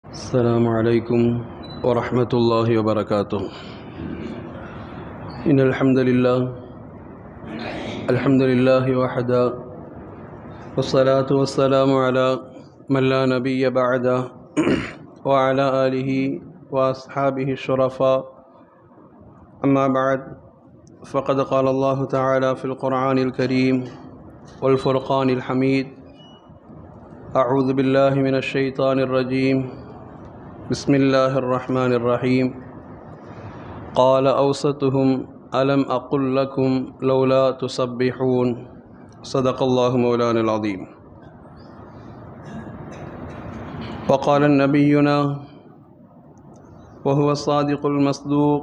السلام عليكم ورحمة الله وبركاته. إن الحمد لله وحده، والصلاة والسلام على من لا نبي بعده وعلى آله وأصحابه الشرفاء. أما بعد، فقد قال الله تعالى في القرآن الكريم والفرقان الحميد: أعوذ بالله من الشيطان الرجيم، بسم الله الرحمن الرحيم. قال أوسطهم ألم أقل لكم لولا تسبحون. صدق الله مولانا العظيم. وقال نبينا وهو الصادق المصدوق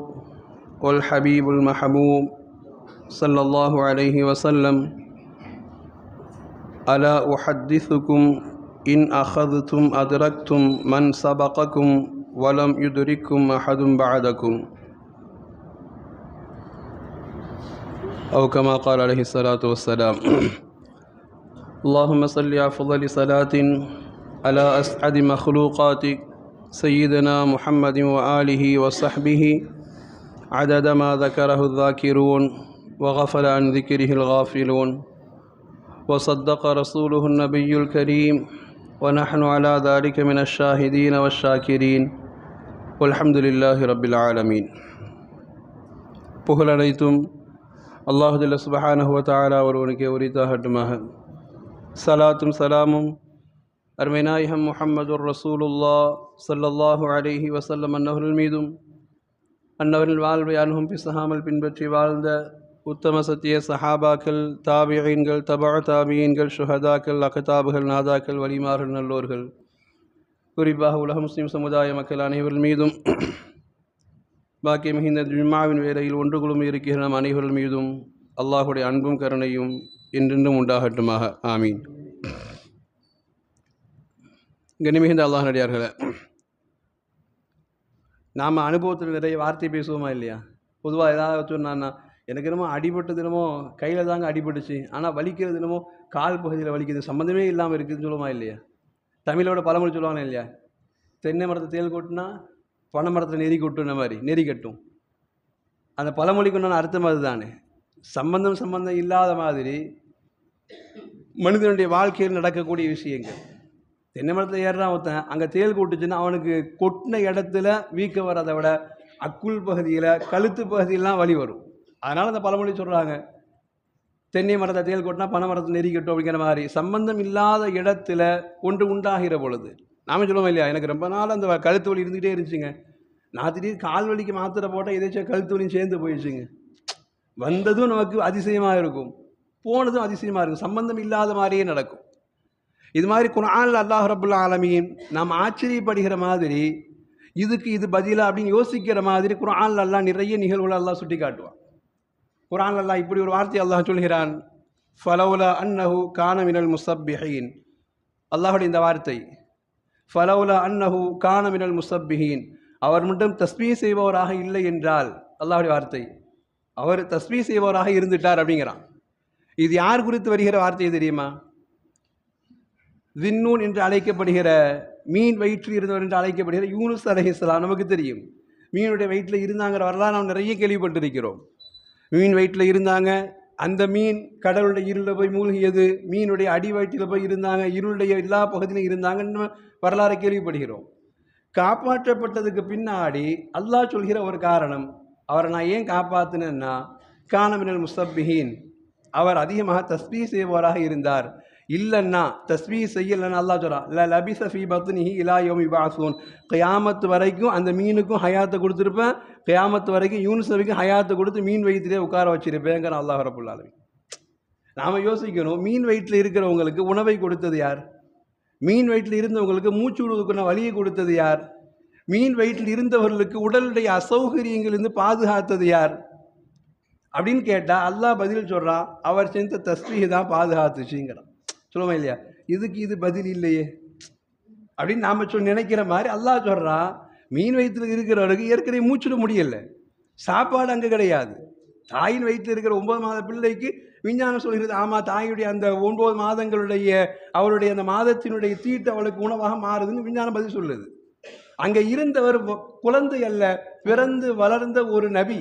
والحبيب المحبوب صلى الله عليه وسلم: ألا أحدثكم إن أخذتم أدركتم من سبقكم ولم يدرككم أحد بعدكم، أو كما قال عليه الصلاة والسلام. اللهم صل أفضل صلاة على أسعد مخلوقاتك سيدنا محمد وآله وصحبه عدد ما ذكره الذاكرون وغفل عن ذكره الغافلون، وصدق رسوله النبي الكريم، ونحن على ذلك من الشاهدين والشاكرين، والحمد لله رب العالمين. புகழ் அனைத்தும் அல்லாஹு ஜல்ல சுப்ஹானஹு வ தஆலா ஒருவனுக்கே உரித்தாகட்டுமாக. சலாத்தும் சலாமும் அருமை நாயகம் முஹம்மதுர் ரசூலுல்லாஹ் ஸல்லல்லாஹு அலைஹி வஸல்லம் அன்னவர்கள் மீதும், அன்னவர்கள் வாழ்வை அனுகும் பிசகாமல் பின்பற்றி வாழ்ந்த உத்தம சத்திய சஹாபாக்கள், தாபிஈன்கள், தபஅ தாபிஈன்கள், ஷுஹதாக்கள், அக்தாபுகள், நாதாக்கள், வலிமார்கள், நல்லோர்கள், குறிப்பாக உலக முஸ்லிம் சமுதாய மக்கள் அனைவர்கள் மீதும், பாக்கிய மிகுந்த ஜும்மாவின் வேளையில் ஒன்று குழுமி இருக்கிற நம் அனைவர்கள் மீதும் அல்லாஹுடைய அன்பும் கருணையும் என்றென்றும் உண்டாகட்டுமாக. ஆமீன். கண்ணிமிகுந்த அல்லாஹ் நடிகார்களே, நாம் அனுபவத்தில் நிறைய வார்த்தை பேசுவோமா இல்லையா? பொதுவாக ஏதாவது சொன்னான்னா, எனக்கு என்னமோ அடிபட்ட தினமோ கையில் தாங்க அடிபட்டுச்சு, ஆனால் வலிக்கிறது தினமோ கால் பகுதியில் வலிக்குது, சம்மந்தமே இல்லாமல் இருக்குதுன்னு சொல்லுமா இல்லையா? தமிழோட பழமொழி சொல்லுவாங்க இல்லையா? தென்னை மரத்தை தேல் கொட்டினா பனை மரத்தில் நெறி கொட்டுன மாதிரி நெறி கட்டும். அந்த பழமொழிக்கு உண்டான அர்த்தம் அதுதானே. சம்பந்தம் இல்லாத மாதிரி மனிதனுடைய வாழ்க்கையில் நடக்கக்கூடிய விஷயங்கள். தென்னை மரத்தில் ஏறுறான் ஒருத்தன், அங்கே தேல் கொட்டுச்சுன்னா அவனுக்கு கொட்டின இடத்துல வீக்க வராதை விட அக்குள் பகுதியில், கழுத்து பகுதியிலாம் வலி வரும். அதனால் அந்த பழமொழி சொல்கிறாங்க, தென்னை மரத்தை தேல் கொட்டினா பனை மரத்தை நெறி கட்டும் அப்படிங்கிற மாதிரி. சம்பந்தம் இல்லாத இடத்துல ஒன்று உண்டாகிற பொழுது நாம சொல்லுவோம் இல்லையா, எனக்கு ரொம்ப நாள் அந்த கழுத்து வலி இருந்துகிட்டே இருந்துச்சுங்க, நான் திடீர்னு கால் வலிக்கு மாத்திரை போட்டால் எதாச்சும் கழுத்து வலியும் சேர்ந்து போயிடுச்சுங்க. வந்ததும் நமக்கு அதிசயமாக இருக்கும், போனதும் அதிசயமாக இருக்கும். சம்பந்தம் இல்லாத மாதிரியே நடக்கும். இது மாதிரி குர்ஆன்ல அல்லாஹ் ரப்புல் ஆலமீன் நாம் ஆச்சரியப்படுகிற மாதிரி, இதுக்கு இது பதிலா அப்படின்னு யோசிக்கிற மாதிரி குர்ஆன்ல அல்லாஹ் நிறைய நிகழ்வுகளை அல்லாஹ் சுட்டி காட்டுவான். குர்ஆன்ல அல்லாஹ் இப்படி ஒரு வார்த்தை அல்லாஹ் சொல்கிறான், ஃபலௌலா அன்னஹு கான மினல் முஸப்பிஹீன். அல்லாஹுடைய இந்த வார்த்தை, ஃபலௌலா அன்னஹு கான மினல் முஸப்பிஹீன், அவர் மட்டும் தஸ்பீஹ் செய்பவராக இல்லை என்றால், அல்லாஹுடைய வார்த்தை, அவர் தஸ்பீஹ் செய்பவராக இருந்துட்டார் அப்படிங்கிறான். இது யார் குறித்து வருகிற வார்த்தை தெரியுமா? தின்னூன் என்று அழைக்கப்படுகிற, மீன் வயிற்றில் இருந்தவர் என்று அழைக்கப்படுகிற யூனுஸ் அலைஹிஸ்ஸலாம். நமக்கு தெரியும், மீனுடைய வயிற்றில் இருந்தாங்கிற வரலாறு நாம் நிறைய கேள்விப்பட்டிருக்கிறோம். மீன் வயிற்றில் இருந்தாங்க, அந்த மீன் கடலுடைய இருளில் போய் மூழ்கியது, மீனுடைய அடி வயிற்றில் போய் இருந்தாங்க, இருளுடைய எல்லா பகுதியிலும் இருந்தாங்கன்னு வரலாறை கேள்விப்படுகிறோம். காப்பாற்றப்பட்டதுக்கு பின்னாடி அல்லாஹ் சொல்கிற ஒரு காரணம், அவரை நான் ஏன் காப்பாற்றினேன்னா, கான மினல் முஸப்பிஹீன், அவர் அதிகமாக தஸ்பீஹ் செய்பவராக இருந்தார். இல்லைன்னா தஸ்பீஹ் செய்யலைன்னா அல்லாஹ் சொல்கிறான், லபிஸ ஃபீ பத்னிஹி இலா யௌமி யுபஅஸூன், கியாமத்து வரைக்கும் அந்த மீனுக்கும் ஹயாத்தை கொடுத்துருப்பேன், கியாமத்து வரைக்கும் யூனுஸ் நபிக்கும் ஹயாத்தை கொடுத்து மீன் வயிற்றிலே உட்கார வச்சிருப்பேங்கிற அல்லாஹ் ரப்புல் ஆலமீன். நாம் யோசிக்கணும், மீன் வயிற்றில் இருக்கிறவங்களுக்கு உணவை கொடுத்தது யார்? மீன் வயிற்றில் இருந்தவங்களுக்கு மூச்சு விடுவதற்கான வழியை கொடுத்தது யார்? மீன் வயிற்றில் இருந்தவர்களுக்கு உடலுடைய அசௌகரியங்களிலிருந்து பாதுகாத்தது யார் அப்படின்னு கேட்டால் அல்லாஹ் பதில் சொல்கிறான், அவர் செஞ்ச தஸ்பீஹ் தான் பாதுகாத்துச்சுங்கிறான். சொல்லுவோம் இல்லையா, இதுக்கு இது பதில் இல்லையே அப்படின்னு நாம் நினைக்கிற மாதிரி அல்லாஹ் சொல்கிறான், மீன் வயிற்றில் இருக்கிறவருக்கு ஏற்கனவே மூச்சுட முடியலை, சாப்பாடு அங்கே கிடையாது. தாயின் வயிற்றில் இருக்கிற 9 மாத பிள்ளைக்கு விஞ்ஞானம் சொல்கிறது, ஆமாம், தாயுடைய அந்த 9 மாதங்களுடைய அவருடைய அந்த மாதத்தினுடைய தீட்டு அவளுக்கு உணவாக மாறுதுன்னு விஞ்ஞானம் பதில் சொல்லுது. அங்கே இருந்தவர் குழந்தை அல்ல, பிறந்து வளர்ந்த ஒரு நபி.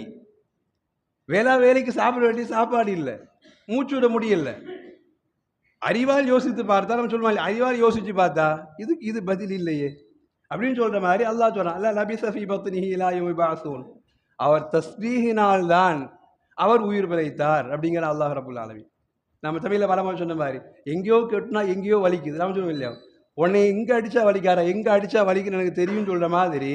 வேலைக்கு சாப்பிட வேண்டிய சாப்பாடு இல்லை, மூச்சு விட முடியல. அறிவால் யோசித்து பார்த்தா நம்ம சொல்லுவாங்க, அறிவால் யோசிச்சு பார்த்தா இது பதில் இல்லையே அப்படின்னு சொல்ற மாதிரி அல்லாஹ் சொல்றான். அல்ல நபி சஃபி பத்னிஹி லா யுபாஸூன், அவர் தஸ்பீஹினால் தான் அவர் உயிர் பிழைத்தார் அப்படிங்கிற அல்லாஹ் ரப்புல் ஆலமீன். நம்ம தமிழில் வரமா சொன்ன மாதிரி, எங்கேயோ கெட்டினா எங்கேயோ வலிக்குது. நம்ம சொல்லுவோம் இல்லையா, உன்னை எங்க அடிச்சா வலிக்கார, எங்க அடிச்சா வலிக்குன்னு எனக்கு தெரியும் சொல்ற மாதிரி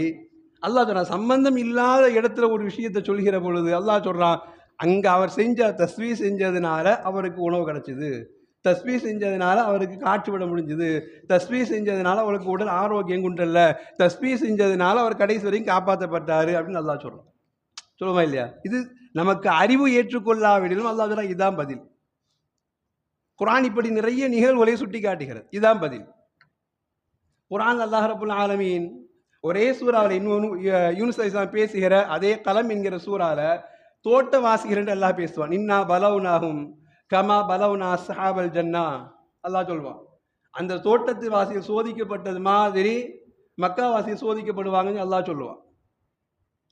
அல்லாஹ் சொல்றான். சம்பந்தம் இல்லாத இடத்துல ஒரு விஷயத்தை சொல்கிற பொழுது அல்லாஹ் சொல்றான், அங்க அவர் செஞ்ச தஸ்பீஹ் செஞ்சதுனால அவருக்கு உணவு கிடைச்சிது, தஸ்பீஹ் செஞ்சதுனால அவருக்கு காற்று விட முடிஞ்சுது, தஸ்பீஹ் செஞ்சதுனால அவருக்கு உடல் ஆரோக்கியம் குன்றல்ல, தஸ்பீஹ் செஞ்சதுனால அவர் கடைசி வரைக்கும் காப்பாற்றப்பட்டாரு அப்படின்னு அல்லாஹ் சொல்றான். சொல்லுமா இல்லையா? இது நமக்கு அறிவு ஏற்றுக்கொள்ளாவிடிலும் அல்லாஹ் சொல்றான் இதான் பதில். குர்ஆன் இப்படி நிறைய நிகழ்வுகளை சுட்டி காட்டுகிறது. இதான் பதில். குர்ஆன் அல்லாஹ் ரப்புல் ஆலமீன் ஒரே சூறாவில் இன்னொன்று யூனுஸ் அலைஹிஸ்ஸலாம் பேசுகிற அதே கலம் என்கிற சூறால தோட்டவாசிகள் என்று அல்லாஹ் பேசுவான். இன்னா பலவுனாஹும் கமா பலவுனா அஸ்ஹாபல் ஜன்னா அல்லாஹ் சொல்வான். அந்த தோட்டத்து வாசிகள் சோதிக்கப்பட்டது மாதிரி மக்காவாசிகள் சோதிக்கப்படுவாங்கன்னு அல்லாஹ் சொல்லுவான்.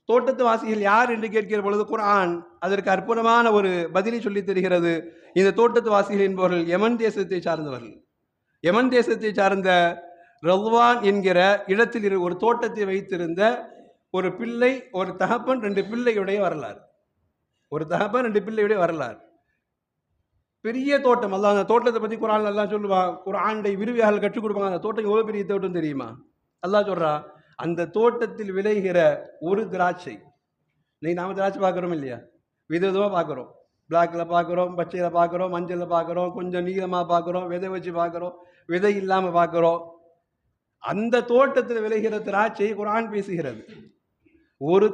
தோட்டத்து வாசிகள் யார் என்று கேட்கிற பொழுது குர்ஆன் அதற்கு அற்புதமான ஒரு பதிலை சொல்லி தருகிறது. இந்த தோட்டத்து வாசிகள் என்பவர்கள் யமன் தேசத்தை சார்ந்தவர்கள். யமன் தேசத்தை சார்ந்த ரல்வான் என்கிற இடத்தில் ஒரு தோட்டத்தை வைத்திருந்த ஒரு பிள்ளை, ஒரு தகப்பன், 2 பிள்ளையுடைய வரலாறு. ஒரு தகப்பன் 2 பிள்ளையுடைய வரலாறு. பெரிய தோட்டம். அல்லாஹ் அந்த தோட்டத்தை பற்றி குர்ஆன் எல்லாம் சொல்லுவான். குர்ஆனுடைய விரிவியாளர்கள் கற்றுக் கொடுப்பாங்க. அந்த தோட்டம் எவ்வளோ பெரிய தோட்டம் தெரியுமா? அல்லாஹ் சொல்றான், அந்த தோட்டத்தில் விளைகிற ஒரு திராட்சை. இன்னைக்கு நாம திராட்சை பார்க்குறோம் இல்லையா? விதவிதமாக பார்க்குறோம். பிளாக்ல பார்க்குறோம், பச்சையில் பார்க்குறோம், மஞ்சளில் பார்க்குறோம், கொஞ்சம் நீளமாக பார்க்குறோம், விதை வச்சு பார்க்குறோம், விதை இல்லாமல் பார்க்குறோம். அந்த தோட்டத்தில் விளைகிற திராட்சை குர்ஆன் பேசுகிறது. ஒரு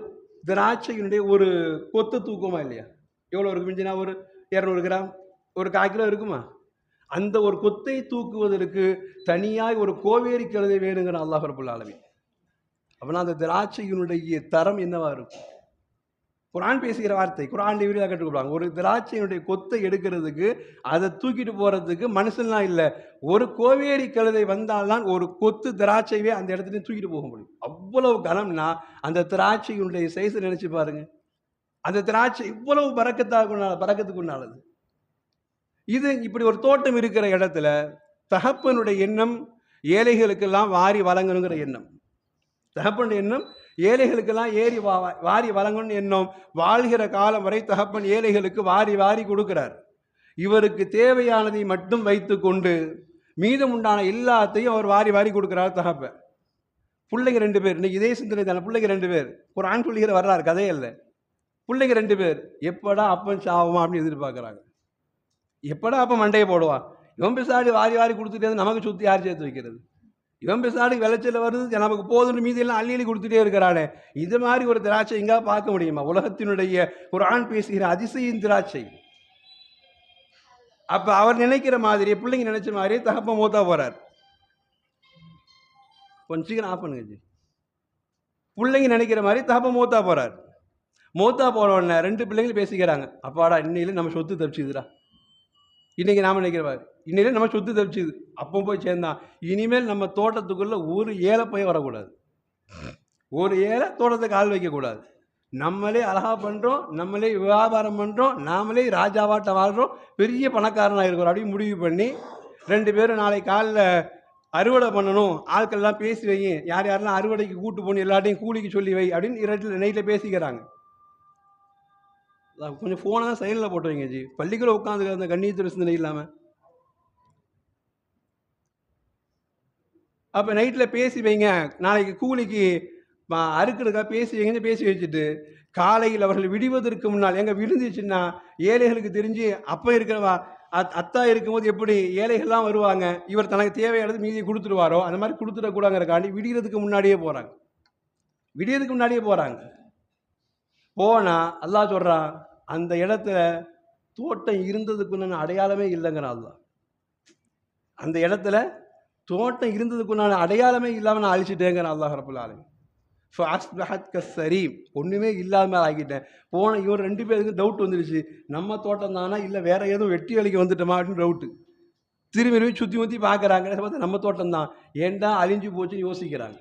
திராட்சையினுடைய ஒரு கொத்து தூக்குமா இல்லையா? எவ்வளோ இருக்கு? மிஞ்சினா ஒரு 200 கிராம், ஒரு 1/4 கிலோ இருக்குமா? அந்த ஒரு கொத்தை தூக்குவதற்கு தனியாய் ஒரு கோவேரி கழுதை வேணுங்கிற அல்லாஹ் ரப்புல் ஆலமீன். அப்படின்னா அந்த திராட்சையினுடைய தரம் என்னவா இருக்கும்? குர்ஆன் பேசுகிற வார்த்தை, குர்ஆன் விரிவாக கற்றுக்கொள்வாங்க. ஒரு திராட்சையினுடைய கொத்தை எடுக்கிறதுக்கு, அதை தூக்கிட்டு போறதுக்கு மனுஷன்லாம் இல்லை, ஒரு கோவேரி கழுதை வந்தால்தான் ஒரு கொத்து திராட்சையே அந்த இடத்துல தூக்கிட்டு போக முடியும். அவ்வளவு கனம்னா அந்த திராட்சையினுடைய சைஸை நினைச்சு பாருங்க. அந்த திராட்சை இவ்வளவு பறக்கத்துக்குண்டானது. இது இப்படி ஒரு தோட்டம் இருக்கிற இடத்துல தகப்பனுடைய எண்ணம் ஏழைகளுக்கெல்லாம் வாரி வழங்கணுங்கிற எண்ணம். தகப்பனுடைய எண்ணம் ஏழைகளுக்கெல்லாம் வாரி வழங்கணும்னு எண்ணம். வாழ்கிற காலம் வரை தகப்பன் ஏழைகளுக்கு வாரி வாரி கொடுக்கிறார். இவருக்கு தேவையானதை மட்டும் வைத்து கொண்டு மீதம் உண்டான எல்லாத்தையும் அவர் வாரி வாரி கொடுக்கிறார் தகப்பன். பிள்ளைங்க 2 பேர், இன்னைக்கு இதே சிந்தனை தானே. பிள்ளைங்க 2 பேர், ஒரு ஆண் சொல்லுகிற வரலாறு, கதையே இல்லை. பிள்ளைங்க 2 பேர் எப்படா அப்பன் சாவமா அப்படின்னு எதிர்பார்க்குறாங்க. எப்படா அப்ப மண்டையை போடுவான்? இவன் பிசாடி வாரி வாரி கொடுத்துட்டே நமக்கு சுற்றி யார் சேர்த்து வைக்கிறது? இவன் பிசாடி விளைச்சல் வருது, நமக்கு போதுன்னு மீதி எல்லாம் அள்ளி அள்ளி கொடுத்துட்டே இருக்கிறானே. இது மாதிரி ஒரு திராட்சை எங்கா பார்க்க முடியுமா? உலகத்தினுடைய குர்ஆன் பேசுகிற அதிசயின் திராட்சை. அப்ப அவர் நினைக்கிற மாதிரி, பிள்ளைங்க நினைச்ச மாதிரி தகப்பன் மூத்தா போறார். கொஞ்சம் சீக்கிரம் ஆஃப் பண்ணுங்க. பிள்ளைங்க நினைக்கிற மாதிரி தகப்பன் மூத்தா போறார். மூத்தா போன உடனே 2 பிள்ளைங்களும் பேசிக்கிறாங்க, அப்பாடா இன்னையில நம்ம சொத்து தப்பிச்சுதுடா. இன்னைக்கு நாம நினைக்கிறவாரு, இன்னையில நம்ம சொத்து தப்பிச்சுது. அப்போ போய் சேர்ந்தான், இனிமேல் நம்ம தோட்டத்துக்குள்ள ஒரு ஏழை போய் வரக்கூடாது, ஒரு ஏழை தோட்டத்தை கால் வைக்கக்கூடாது. நம்மளே அழகா பண்றோம், நம்மளே வியாபாரம் பண்றோம், நாமளே ராஜாவாட்ட வாழ்றோம், பெரிய பணக்காரனாக இருக்கிறோம் அப்படின்னு முடிவு பண்ணி 2 பேரும் நாளை காலில் அறுவடை பண்ணணும், ஆட்கள்லாம் பேசி வை, யார் யாரெல்லாம் அறுவடைக்கு கூட்டு போகணும் எல்லாத்தையும் கூலிக்கு சொல்லி வை அப்படின்னு நைட்டில் பேசிக்கிறாங்க. கொஞ்சம் ஃபோனை தான் சைலண்டில் போட்டு வைங்க ஜி. பள்ளிக்குள்ள உட்காந்து அந்த கண்ணியத்துறை சிந்தனை இல்லாமல். அப்போ நைட்டில் பேசி வைங்க, நாளைக்கு கூலிக்கு அறுக்கிறதுக்காக பேசி வைங்க. பேசி வச்சுட்டு காலையில் அவர்கள் விடுவதற்கு முன்னால், எங்கே விழுந்துச்சுன்னா ஏழைகளுக்கு தெரிஞ்சு அப்போ இருக்கிறவா அத்தா இருக்கும்போது எப்படி ஏழைகள்லாம் வருவாங்க, இவர் தனக்கு தேவையானது மீதியை கொடுத்துருவாரோ அந்த மாதிரி கொடுத்துடக்கூடாங்கிறக்காண்டி விடுகிறதுக்கு முன்னாடியே போகிறாங்க. விடியறதுக்கு முன்னாடியே போகிறாங்க. போனால் அல்லாஹ் சொல்கிறான், அந்த இடத்துல தோட்டம் இருந்ததுக்குன்னு அடையாளமே இல்லைங்கிறான் அல்லாஹ். அந்த இடத்துல தோட்டம் இருந்ததுக்குண்டான அடையாளமே இல்லாமல் நான் அழிச்சிட்டேங்கிறேன் அல்லாஹ் ரப்புல் ஆலமீன். சரீம், ஒன்றுமே இல்லாமல் ஆகிட்டேன். போன இவர் 2 பேருக்கு டவுட் வந்துடுச்சு, நம்ம தோட்டம் தானா இல்லை வேற ஏதோ வெட்டி வேலைக்கு வந்துட்டோமா அப்படின்னு டவுட்டு. திரும்பி சுற்றி பார்க்குறாங்க, நம்ம தோட்டம் தான், ஏன்டா அழிஞ்சு போச்சுன்னு யோசிக்கிறாங்க.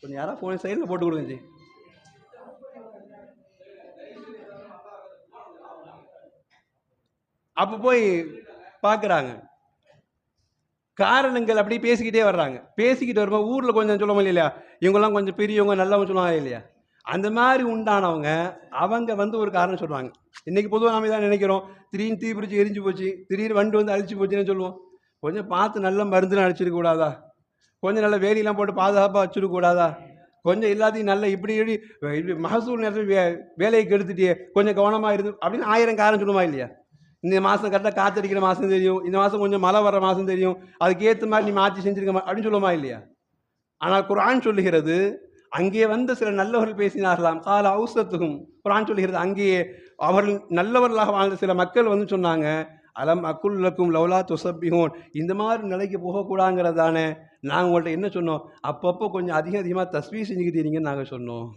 கொஞ்சம் யாராவது ஃபோன் சைடில் போட்டு கொடுங்க ஜி. அப்போ போய் பார்க்குறாங்க. காரணங்கள் அப்படி பேசிக்கிட்டே வர்றாங்க. பேசிக்கிட்டு வரும்போது ஊரில் கொஞ்சம் சொல்ல முடியல இல்லையா, இவங்கெல்லாம் கொஞ்சம் பெரியவங்க நல்லவங்க சொல்லுவாங்க இல்லையா, அந்த மாதிரி உண்டானவங்க அவங்க ஒரு காரணம் சொல்லுவாங்க. இன்றைக்கி பொதுவாக நாம தான் நினைக்கிறோம், திடீர்னு தீ பிடிச்சி எரிஞ்சு போச்சு, திடீர்னு வண்டு வந்து அழிச்சு போச்சுன்னு சொல்லுவோம். கொஞ்சம் பார்த்து நல்ல மருந்துலாம் அடிச்சிருக்க கூடாதா, கொஞ்சம் நல்ல வேலியெல்லாம் போட்டு பாதுகாப்பாக வச்சுருக்க கூடாதா, கொஞ்சம் எல்லாத்தையும் நல்ல இப்படி இப்படி மகசூல் நேரத்தில் வேலையை கெடுத்துட்டே கொஞ்சம் கவனமாக இருந்து அப்படின்னு 1000 காரணம் சொல்லுமா இல்லையா. இந்த மாதம் கரெக்டாக காற்றடிக்கிற மாதம் தெரியும், இந்த மாதம் கொஞ்சம் மழை வர மாதம் தெரியும், அதுக்கு ஏற்ற மாதிரி நீ மாற்றி செஞ்சுருக்க அப்படின்னு சொல்லுமா இல்லையா. ஆனால் குர்ஆன் சொல்லுகிறது, அங்கே வந்து சில நல்லவர்கள் பேசினார்களாம், கால அவுசத்துக்கும். குர்ஆன் சொல்லுகிறது, அங்கேயே அவர்கள் நல்லவர்களாக வாழ்ந்த சில மக்கள் வந்து சொன்னாங்க, அலம் அக்குல்லக்கும் லவ்லா துசப்பிஹோன், இந்த மாதிரி நிலைக்கு போகக்கூடாங்கிறது தானே நாங்கள் உங்கள்கிட்ட என்ன சொன்னோம், அப்பப்போ கொஞ்சம் அதிகமாக தஸ்பீஹ் செஞ்சுக்கிட்டீங்கன்னு நாங்கள் சொன்னோம்.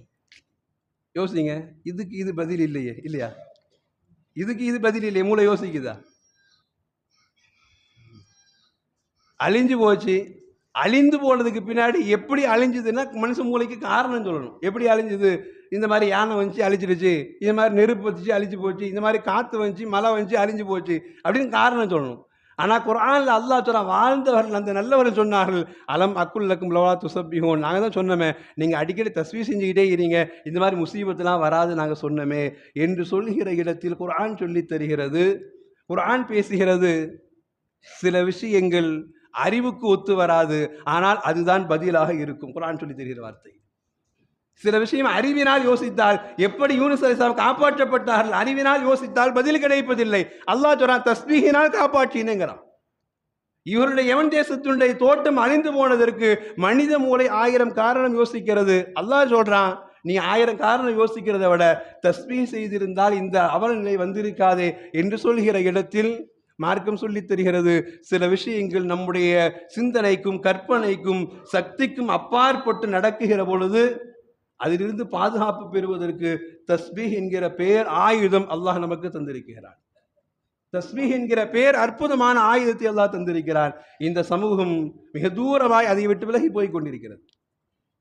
யோசிங்க, இதுக்கு இது பதில் இல்லையே இல்லையா, இதுக்கு இது பதில் இல்லையே, மூளை யோசிக்குதா. அழிஞ்சு போச்சு, அழிந்து போனதுக்கு பின்னாடி எப்படி அழிஞ்சுதுன்னா மனுஷ மூளைக்கு காரணம் சொல்லணும். எப்படி அழிஞ்சுது, இந்த மாதிரி யானை வந்துச்சு அழிச்சிடுச்சு, இந்த மாதிரி நெருப்பு வச்சு அழிச்சு போச்சு, இந்த மாதிரி காற்று வந்துச்சு மழை வந்துச்சு அழிஞ்சு போச்சு அப்படின்னு காரணம் சொல்லணும். ஆனால் குர்ஆனில் அல்லாஹ் சொல்ல, வாழ்ந்தவர்கள் அந்த நல்லவர்கள் சொன்னார்கள், அலம் அக்குல்லக்கும் லவ்லா துசப்பிஹூன், நாங்கள் தான் சொன்னோமே நீங்கள் அடிக்கடி தஸ்பீஹ் செஞ்சுக்கிட்டே இருங்க, இந்த மாதிரி முசீபத்துலாம் வராது நாங்கள் சொன்னோமே என்று சொல்லுகிற இடத்தில் குர்ஆன் சொல்லி தருகிறது. குர்ஆன் பேசுகிறது, சில விஷயங்கள் அறிவுக்கு ஒத்து வராது, ஆனால் அதுதான் பதிலாக இருக்கும். குர்ஆன் சொல்லி தருகிற வார்த்தை. சில விஷயம் அறிவினால் யோசித்தால், எப்படி யூனுஸ் அலைஹிஸ்ஸலாம் காப்பாற்றப்பட்டார்கள், அறிவினால் யோசித்தால் பதில் கிடைப்பதில்லை. அல்லாஹ் சொல்றான், தஸ்பீஹினால் காப்பாற்றினுங்கிறான். இவருடைய யமன் தேசத்தினுடைய தோட்டம் அழிந்து போனதற்கு மனித மூளை 1000 காரணம் யோசிக்கிறது. அல்லாஹ் சொல்றான், நீ 1000 காரணம் யோசிக்கிறத விட தஸ்பீஹ் செய்திருந்தால் இந்த அவல நிலை வந்திருக்காதே என்று சொல்கிற இடத்தில் மார்க்கம் சொல்லி தருகிறது, சில விஷயங்கள் நம்முடைய சிந்தனைக்கும் கற்பனைக்கும் சக்திக்கும் அப்பாற்பட்டு நடக்குகிற பொழுது அதிலிருந்து பாதுகாப்பு பெறுவதற்கு தஸ்பீஹ் என்கிற பெயர் ஆயுதம் அல்லாஹ் நமக்கு தந்திருக்கிறார். தஸ்பீஹ் என்கிற பெயர் அற்புதமான ஆயுதத்தை அல்லாஹ் தந்திருக்கிறார். இந்த சமூகம் மிக தூரமாய் அதை விட்டு விலகி போய் கொண்டிருக்கிறது.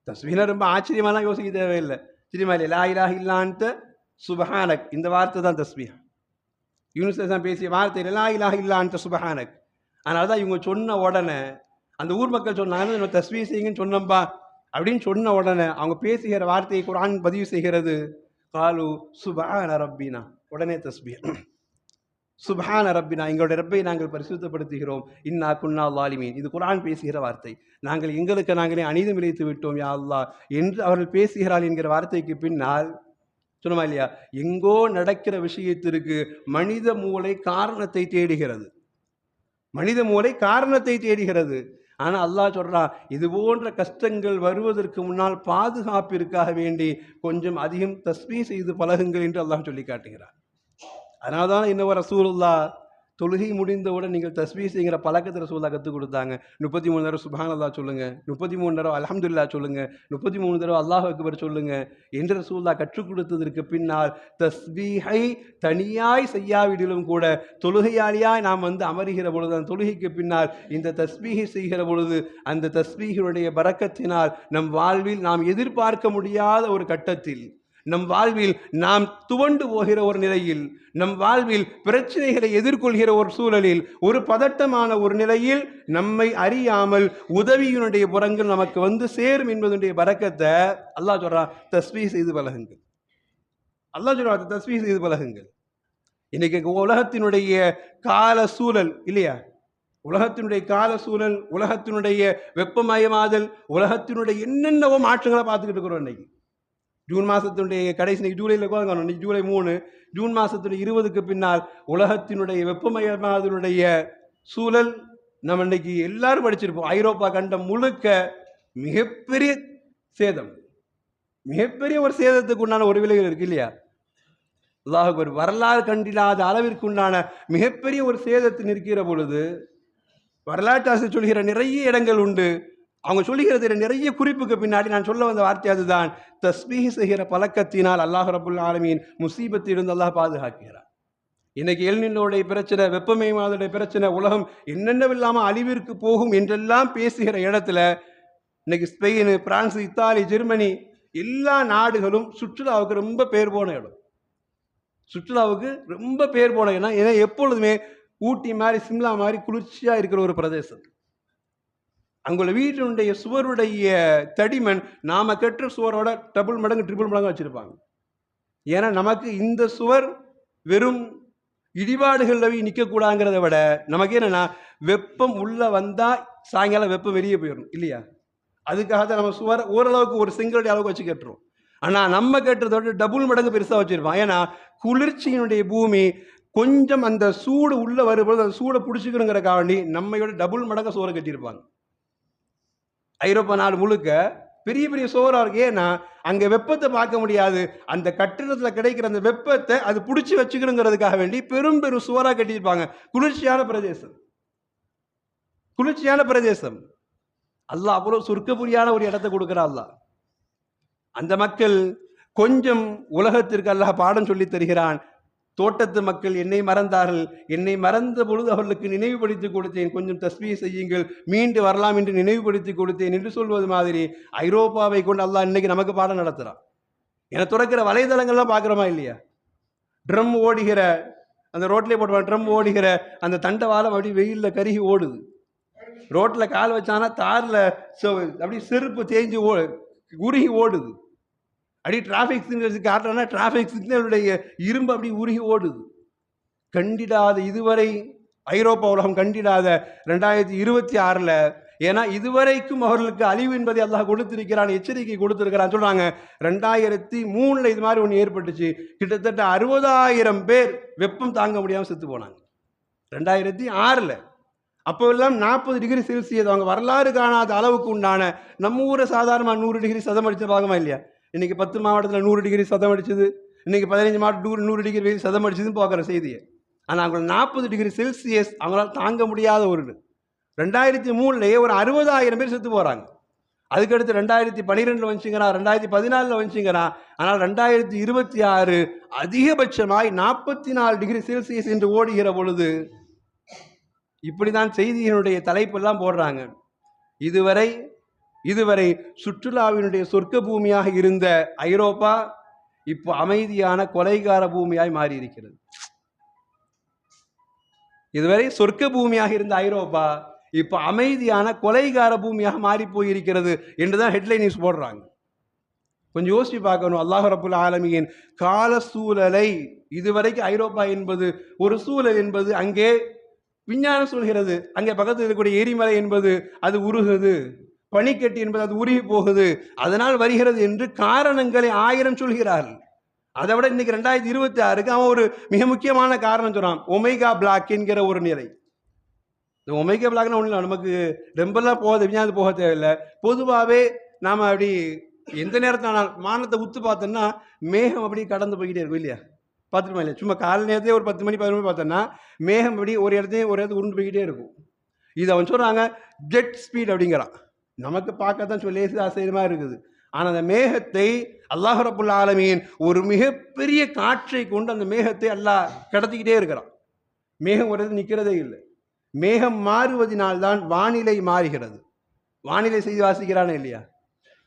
தஸ்பீஹ்னா ரொம்ப ஆச்சரியமாலாம் யோசிக்க தேவையில்லை. தெரியுமா இல்லை, லா இலாஹ இல்லா அன்த சுப்ஹானக், இந்த வார்த்தை தான் தஸ்பீஹ். யூனுஸ் அலைஹிஸ்ஸலாம் பேசிய வார்த்தை லா இலாஹ இல்லா அன்த சுப்ஹானக். அதனால தான் இவங்க சொன்ன உடனே அந்த ஊர் மக்கள் சொன்னாங்க, தஸ்பீஹ் செய்யுங்கன்னு சொன்னோம்பா அப்படின்னு சொன்ன உடனே அவங்க பேசுகிற வார்த்தையை குர்ஆன் பதிவு செய்கிறது, காலு சுப்ஹான ரப்பினா, உடனே தஸ்பீஹ். சுப்ஹான ரப்பினா, எங்களுடைய ரப்பை நாங்கள் பரிசுத்தப்படுத்துகிறோம், இன்னா குன்னா ஸாலிமீன், இது குர்ஆன் பேசுகிற வார்த்தை. நாங்கள் எங்களுக்கு நாங்களே அநீதம் இழைத்து விட்டோம் யா அல்லாஹ் என்று அவர்கள் பேசுகிறார்கள் என்கிற வார்த்தைக்கு பின்னால் சொன்னமா இல்லையா, எங்கோ நடக்கிற விஷயத்திற்கு மனித மூளை காரணத்தை தேடுகிறது. மனித மூளை காரணத்தை தேடுகிறது. ஆனால் அல்லாஹ் சொல்றான், இது போன்ற கஷ்டங்கள் வருவதற்கு முன்னால் பாதுகாப்பிற்காக வேண்டி கொஞ்சம் அதிகம் தஸ்பீஹ் செய்து பழகுங்கள் என்று அல்லாஹ் சொல்லி காட்டுகிறார். அதனால தான் இன்னொரு ரசூலுல்லாஹ் தொழுகை முடிந்தவுடன் நீங்கள் தஸ்பீஹ் செய்கிற பழக்கத்தை ரசூலுல்லாஹ் கற்றுக் கொடுத்தாங்க. 33 தடவை சுப்ஹானல்லாஹ் சொல்லுங்க, 33 தடவை அல்ஹம்துலில்லாஹ் சொல்லுங்க, 33 தடவை அல்லாஹ் அக்பர் சொல்லுங்க என்று ரசூலுல்லாஹ் கற்றுக் கொடுத்ததற்கு பின்னால் தஸ்பீஹை தனியாய் செய்யாவிடிலும் கூட தொழுகையாளியாய் நாம் அமருகிற பொழுது, அந்த தொழுகைக்கு பின்னால் இந்த தஸ்பீஹை செய்கிற பொழுது அந்த தஸ்பீஹினுடைய பரக்கத்தினால் நம் வாழ்வில் நாம் எதிர்பார்க்க முடியாத ஒரு கட்டத்தில், நம் வாழ்வில் நாம் துவண்டு போகிற ஒரு நிலையில், நம் வாழ்வில் பிரச்சனைகளை எதிர்கொள்கிற ஒரு சூழலில், ஒரு பதட்டமான ஒரு நிலையில் நம்மை அறியாமல் உதவியினுடைய புறங்கள் நமக்கு சேரும் என்பதனுடைய பரக்கத்தை அல்லாஹ் சொல்றான், தஸ்பீஹ் செய்து பழகுங்கள். அல்லாஹ் சொல்றான், தஸ்பீஹ் செய்து பழகுங்கள். இன்னைக்கு உலகத்தினுடைய கால சூழல் இல்லையா, உலகத்தினுடைய கால சூழல், உலகத்தினுடைய வெப்பமயமாதல், உலகத்தினுடைய என்னென்னவோ மாற்றங்களை பார்த்துக்கிட்டு இருக்கிறோம். இன்னைக்கு ஜூன் மாதத்தினுடைய கடைசி, இன்னைக்கு ஜூலையில் கூட இன்னைக்கு ஜூலை 3, ஜூன் மாதத்துடைய 20க்கு பின்னால் உலகத்தினுடைய வெப்பமயமாதலுடைய சூழல் நம்ம இன்னைக்கு எல்லாரும் படிச்சிருப்போம். ஐரோப்பா கண்டம் முழுக்க மிகப்பெரிய சேதம், மிகப்பெரிய ஒரு சேதத்துக்கு உண்டான ஒரு விலைகள் இருக்கு இல்லையா. அல்லாஹ் அக்பர். வரலாறு கண்டில்லாத அளவிற்கு உண்டான மிகப்பெரிய ஒரு சேதத்தில் நிற்கிற பொழுது வரலாற்று ஆசிரியர் சொல்கிற நிறைய இடங்கள் உண்டு. அவங்க சொல்லுகிறது நிறைய குறிப்புக்கு பின்னாடி நான் சொல்ல வந்த வார்த்தை அதுதான், தஸ்பீஹ் செய்கிற பழக்கத்தினால் அல்லாஹ் ரப்புல் ஆலமீன் முசீபத்திலிருந்து அல்லாஹ் பாதுகாக்கிறார். இன்னைக்கு எல்நிலோடைய பிரச்சனை, வெப்பமயமாதலுடைய பிரச்சனை, உலகம் என்னென்னவில்லாமல் அழிவிற்கு போகும் என்றெல்லாம் பேசுகிற இடத்துல இன்னைக்கு ஸ்பெயின், பிரான்ஸ், இத்தாலி, ஜெர்மனி எல்லா நாடுகளும் சுற்றுலாவுக்கு ரொம்ப பேர் போன இடம். சுற்றுலாவுக்கு ரொம்ப பேர் போன இடம். ஏன்னா எப்பொழுதுமே ஊட்டி மாதிரி, சிம்லா மாதிரி குளிர்ச்சியா இருக்கிற ஒரு பிரதேசம். அங்குள்ள வீட்டினுடைய சுவருடைய தடிமன் நாம கட்டுற சுவரோட டபுள் மடங்கு, ட்ரிபிள் மடங்கு வச்சிருப்பாங்க. ஏன்னா நமக்கு இந்த சுவர் வெறும் இடிபாடுகளில் நிற்கக்கூடாங்கிறத விட நமக்கு என்னன்னா வெப்பம் உள்ள வந்தா சாயங்காலம் வெப்பம் வெளியே போயிடும் இல்லையா? அதுக்காக தான் நம்ம சுவர் ஓரளவுக்கு ஒரு செங்கலுடைய அளவுக்கு வச்சு கட்டுறோம். ஆனால் நம்ம கட்டுறதோட டபுள் மடங்கு பெருசாக வச்சிருப்போம். ஏன்னா குளிர்ச்சியினுடைய பூமி கொஞ்சம் அந்த சூடு உள்ள வரும்போது அந்த சூடை பிடிச்சிக்கணுங்கிறக்காக வேண்டி நம்மையோட டபுள் மடங்கு சோறை கட்டியிருப்பாங்க. ஐரோப்பா நாடு முழுக்க பெரிய பெரிய சோறா இருக்கு. ஏன்னா அங்க வெப்பத்தை பார்க்க முடியாது. அந்த கட்டிடத்துல கிடைக்கிற அந்த வெப்பத்தை அது பிடிச்சி வச்சுக்கணுங்கிறதுக்காக வேண்டி பெரும் பெரும் சுவரா கட்டியிருப்பாங்க. குளிர்ச்சியான பிரதேசம், குளிர்ச்சியான பிரதேசம். அல்லாஹ் அவ்வளவு சொர்க்கபுரியான ஒரு இடத்தை கொடுக்கிறா அல்லாஹ். அந்த மக்கள் கொஞ்சம் உலகத்திற்கு அல்லாஹ் பாடம் சொல்லி தருகிறான். தோட்டத்து மக்கள் என்னை மறந்தார்கள், என்னை மறந்த பொழுது அவர்களுக்கு நினைவுபடுத்தி கொடுத்தேன், கொஞ்சம் தஸ்பீஹ் செய்யுங்கள், மீண்டு வரலாம் என்று நினைவுபடுத்தி கொடுத்தேன் என்று சொல்வது மாதிரி ஐரோப்பாவை கொண்டு அல்லாஹ் இன்னைக்கு நமக்கு பாடம் நடத்துறான். என துறக்கிற வலைதளங்கள்லாம் பார்க்குறோமா இல்லையா? ட்ரம் ஓடுகிற அந்த ரோட்லேயே போட்டுவாங்க, ட்ரம் ஓடுகிற அந்த தண்டவாளம் அப்படி வெயிலில் கருகி ஓடுது. ரோட்டில் கால் வச்சானா தாரில் அப்படி செருப்பு தேஞ்சு உருகி ஓடுது. அப்படி டிராஃபிக் சிக்னல்ஸ் காட்டுறோன்னா டிராஃபிக் சிக்னலுடைய இரும்பு அப்படி உருகி ஓடுது. கண்டிடாத இதுவரை ஐரோப்பா உலகம் கண்டிடாத 2026 ஏன்னா இதுவரைக்கும் அவர்களுக்கு அழிவு என்பதை அல்லாஹ் கொடுத்திருக்கிறான், எச்சரிக்கை கொடுத்திருக்கிறான். சொல்றாங்க 2003 இது மாதிரி ஒன்று ஏற்பட்டுச்சு. கிட்டத்தட்ட 60,000 பேர் வெப்பம் தாங்க முடியாமல் செத்து போனாங்க 2006. அப்போ எல்லாம் 40 டிகிரி செல்சியஸ் அவங்க வரலாறு காணாத அளவுக்கு உண்டான நம்ம ஊரை சாதாரணமாக 100 டிகிரி சதம் அடிச்ச பாகமா இல்லையா? இன்னைக்கு 10 மாவட்டத்தில் 100 டிகிரி சதம் அடிச்சது, இன்னைக்கு 15 மாவட்டம் 100 டிகிரி வெயில் சதம் அடிச்சதுன்னு பார்க்குற செய்தியை. ஆனால் அவங்க 40 டிகிரி செல்சியஸ் அவங்களால தாங்க முடியாத ஒரு 2003 ஒரு 60,000 பேர் செத்து போகிறாங்க. அதுக்கடுத்து 2012 வந்துச்சுங்கிறான், 2014 வந்துச்சுங்கிறான். ஆனால் 2026 அதிகபட்சமாய் 44 டிகிரி செல்சியஸ் என்று ஓடுகிற பொழுது இப்படிதான் செய்தியினுடைய தலைப்பெல்லாம் போடுறாங்க. இதுவரை சுற்றுலாவினுடைய சொர்க்க பூமியாக இருந்த ஐரோப்பா இப்போ அமைதியான கொலைகார பூமியாய் மாறி இருக்கிறது. இதுவரை சொர்க்க பூமியாக இருந்த ஐரோப்பா இப்போ அமைதியான கொலைகார பூமியாக மாறி போயிருக்கிறது என்றுதான் ஹெட்லைன் நியூஸ் போடுறாங்க. கொஞ்சம் யோசிச்சு பார்க்கணும். அல்லாஹ் ரப்புல் ஆலமீன் கால சூழலை இதுவரைக்கும் ஐரோப்பா என்பது ஒரு சூழல் என்பது அங்கே விஞ்ஞானம் சொல்கிறது, அங்கே பக்கத்தில் இருக்கக்கூடிய எரிமலை என்பது அது உருகுது, பனிக்கட்டி என்பது அது உருகி போகுது, அதனால் வருகிறது என்று காரணங்களை 1000 சொல்கிறார்கள். அதை விட இன்னைக்கு 2026 அவன் ஒரு மிக முக்கியமான காரணம் சொல்றான், ஒமேகா பிளாக் என்கிற ஒரு நிலை. இந்த ஒமேகா பிளாக்னா ஒன்றும் இல்லை, நமக்கு ரொம்பலாம் விஞ்ஞானத்து போக தேவையில்லை. பொதுவாகவே நாம் அப்படி எந்த நேரத்தானால் வானத்தை உத்து பார்த்தோம்னா மேகம் அப்படி கடந்து போய்கிட்டே இருக்கும் இல்லையா? பார்த்துருமா இல்லையா? சும்மா காலை நேரத்தையே ஒரு 10 மணி 11 மணி பார்த்தோன்னா மேகம் அப்படி ஒரு இடத்தையும் உருண்டு போய்கிட்டே இருக்கும். இது அவன் சொல்கிறாங்க ஜெட் ஸ்பீட் அப்படிங்கிறான். நமக்கு பார்க்கத்தான் சொல்லி ஆச்சரியமா இருக்குது. ஆனால் அந்த மேகத்தை அல்லாஹ் ரப்புல் ஆலமீன் ஒரு மிகப்பெரிய காற்றை கொண்டு அந்த மேகத்தை அல்லாஹ் கடத்திக்கிட்டே இருக்கிறான். மேகம் ஒரு நிற்கிறதே இல்லை. மேகம் மாறுவதனால்தான் வானிலை மாறுகிறது. வானிலை செய்து வாசிக்கிறானே இல்லையா?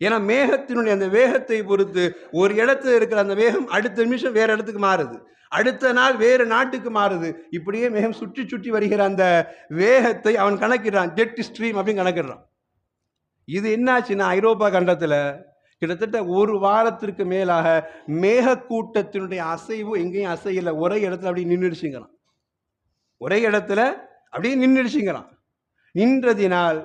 ஏன்னா மேகத்தினுடைய அந்த வேகத்தை பொறுத்து ஒரு இடத்துல இருக்கிற அந்த வேகம் அடுத்த நிமிஷம் வேற இடத்துக்கு மாறுது, அடுத்த நாள் வேறு நாட்டுக்கு மாறுது. இப்படியே மேகம் சுற்றி சுற்றி வருகிற அந்த வேகத்தை அவன் கணக்கிடுறான், ஜெட் ஸ்ட்ரீம் அப்படின்னு கணக்கிடுறான். இது என்னாச்சுன்னா ஐரோப்பா கண்டத்தில் கிட்டத்தட்ட ஒரு வாரத்திற்கு மேலாக மேகக்கூட்டத்தினுடைய அசைவு எங்கேயும் அசையலை, ஒரே இடத்துல அப்படி நின்றுடுச்சுங்கிறான். ஒரே இடத்துல அப்படியே நின்றுடுச்சுங்கிறான். நின்றதினால்